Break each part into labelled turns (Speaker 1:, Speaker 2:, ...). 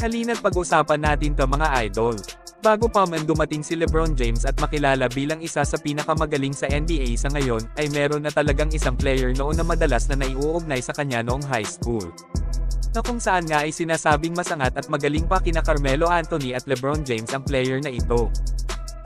Speaker 1: Halina't pag-usapan natin to mga idol. Bago pa man dumating si LeBron James at makilala bilang isa sa pinakamagaling sa NBA sa ngayon, ay meron na talagang isang player noon na madalas na naiuugnay sa kanya noong high school. Na kung saan nga ay sinasabing masangat at magaling pa kina Carmelo Anthony at LeBron James ang player na ito.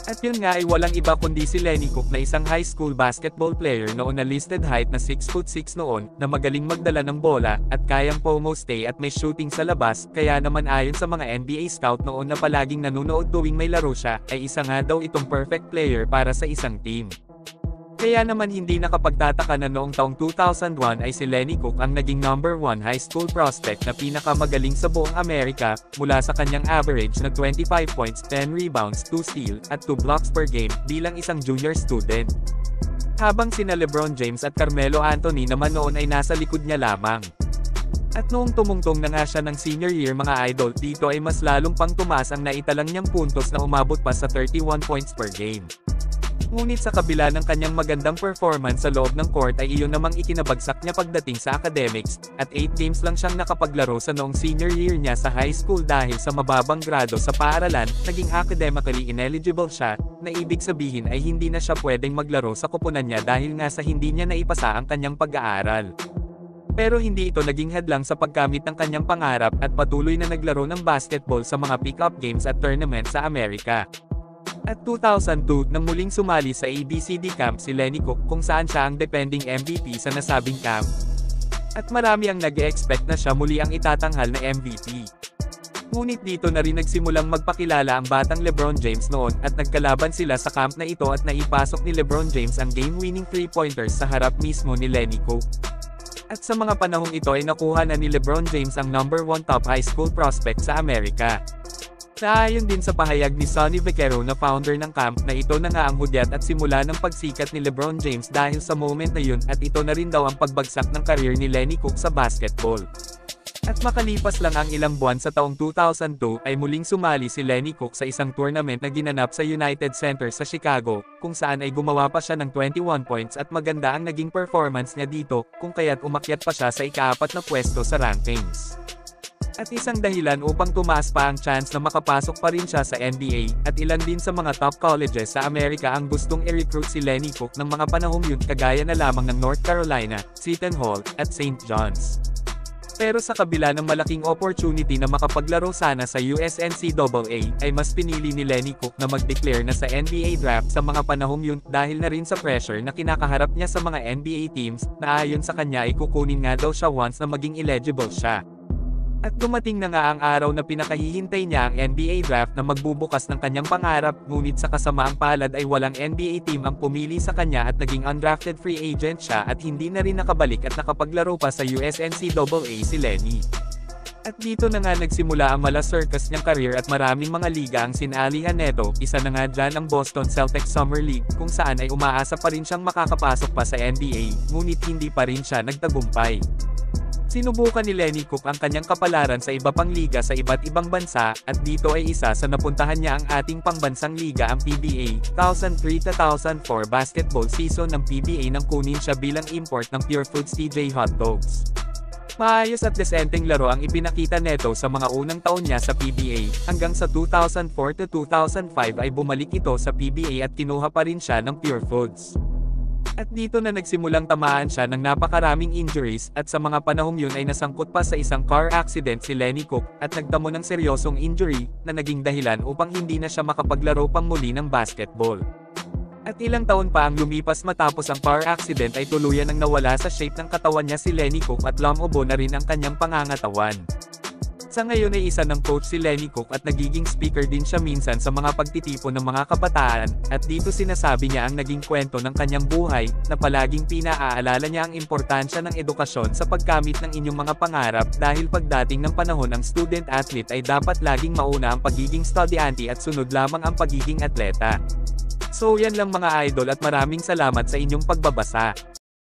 Speaker 1: At yun nga ay walang iba kundi si Lenny Cook na isang high school basketball player noon na listed height na 6'6" noon, na magaling magdala ng bola, at kayang pomo stay at may shooting sa labas, kaya naman ayon sa mga NBA scout noon na palaging nanunood tuwing may laro siya, ay isa nga daw itong perfect player para sa isang team. Kaya naman hindi nakapagtataka na noong taong 2001 ay si Lenny Cook ang naging number 1 high school prospect na pinakamagaling sa buong Amerika, mula sa kanyang average na 25 points, 10 rebounds, 2 steals, at 2 blocks per game, bilang isang junior student. Habang sina LeBron James at Carmelo Anthony naman noon ay nasa likod niya lamang. At noong tumungtong na nga siya ng senior year mga idol, dito ay mas lalong pang tumaas ang naitalang niyang puntos na umabot pa sa 31 points per game. Ngunit sa kabila ng kanyang magandang performance sa loob ng court ay iyon namang ikinabagsak niya pagdating sa academics, at 8 games lang siyang nakapaglaro sa noong senior year niya sa high school dahil sa mababang grado sa paaralan, naging academically ineligible siya, na ibig sabihin ay hindi na siya pwedeng maglaro sa koponan niya dahil nga sa hindi niya naipasa ang kanyang pag-aaral. Pero hindi ito naging hadlang sa pagkamit ng kanyang pangarap at patuloy na naglaro ng basketball sa mga pick-up games at tournament sa Amerika. At 2002 nang muling sumali sa ABCD camp si Lenny Cook kung saan siya ang defending MVP sa nasabing camp. At marami ang nag-e-expect na siya muli ang itatanghal na MVP. Ngunit dito na rin nagsimulang magpakilala ang batang LeBron James noon at nagkalaban sila sa camp na ito at naipasok ni LeBron James ang game-winning 3-pointers sa harap mismo ni Lenny Cook. At sa mga panahong ito ay nakuha na ni LeBron James ang number 1 top high school prospect sa Amerika. Naayon din sa pahayag ni Sonny Vaquero na founder ng camp na ito na nga ang hudyat at simula ng pagsikat ni LeBron James dahil sa moment na yun, at ito na rin daw ang pagbagsak ng career ni Lenny Cook sa basketball. At makalipas lang ang ilang buwan sa taong 2002 ay muling sumali si Lenny Cook sa isang tournament na ginanap sa United Center sa Chicago, kung saan ay gumawa pa siya ng 21 points at maganda ang naging performance niya dito, kung kaya't umakyat pa siya sa ika-4 na pwesto sa rankings. At isang dahilan upang tumaas pa ang chance na makapasok pa rin siya sa NBA, at ilan din sa mga top colleges sa Amerika ang gustong i-recruit si Lenny Cook ng mga panahong yun, kagaya na lamang ng North Carolina, Seton Hall, at St. John's. Pero sa kabila ng malaking opportunity na makapaglaro sana sa USNCAA, ay mas pinili ni Lenny Cook na mag-declare na sa NBA draft sa mga panahong yun, dahil na rin sa pressure na kinakaharap niya sa mga NBA teams, na ayon sa kanya ay kukunin nga daw siya once na maging eligible siya. At dumating na nga ang araw na pinakahihintay niya ang NBA draft na magbubukas ng kanyang pangarap, ngunit sa kasamaang palad ay walang NBA team ang pumili sa kanya at naging undrafted free agent siya, at hindi na rin nakabalik at nakapaglaro pa sa USNCAA si Lenny. At dito na nga nagsimula ang mala-circus niyang career at maraming mga liga ang sinalihan neto, isa na nga dyan ang Boston Celtics Summer League, kung saan ay umaasa pa rin siyang makakapasok pa sa NBA, ngunit hindi pa rin siya nagtagumpay. Sinubukan ni Lenny Cook ang kanyang kapalaran sa iba pang liga sa iba't ibang bansa, at dito ay isa sa napuntahan niya ang ating pangbansang liga, ang PBA, 2003-2004 basketball season ng PBA, nang kunin siya bilang import ng Pure Foods TJ Hot Dogs. Maayos at desenteng laro ang ipinakita neto sa mga unang taon niya sa PBA, hanggang sa 2004-2005 ay bumalik ito sa PBA at kinuha pa rin siya ng Pure Foods. At dito na nagsimulang tamaan siya ng napakaraming injuries, at sa mga panahong yun ay nasangkot pa sa isang car accident si Lenny Cook, at nagtamo ng seryosong injury, na naging dahilan upang hindi na siya makapaglaro pang muli ng basketball. At ilang taon pa ang lumipas matapos ang car accident ay tuluyan ang nawala sa shape ng katawan niya si Lenny Cook, at lumobo na rin ang kanyang pangangatawan. Sa ngayon ay isa ng coach si Lenny Cook at nagiging speaker din siya minsan sa mga pagtitipon ng mga kabataan, at dito sinasabi niya ang naging kwento ng kanyang buhay, na palaging pinaaalala niya ang importansya ng edukasyon sa pagkamit ng inyong mga pangarap, dahil pagdating ng panahon ng student athlete ay dapat laging mauna ang pagiging estudyante at sunod lamang ang pagiging atleta. So yan lang mga idol, at maraming salamat sa inyong pagbabasa.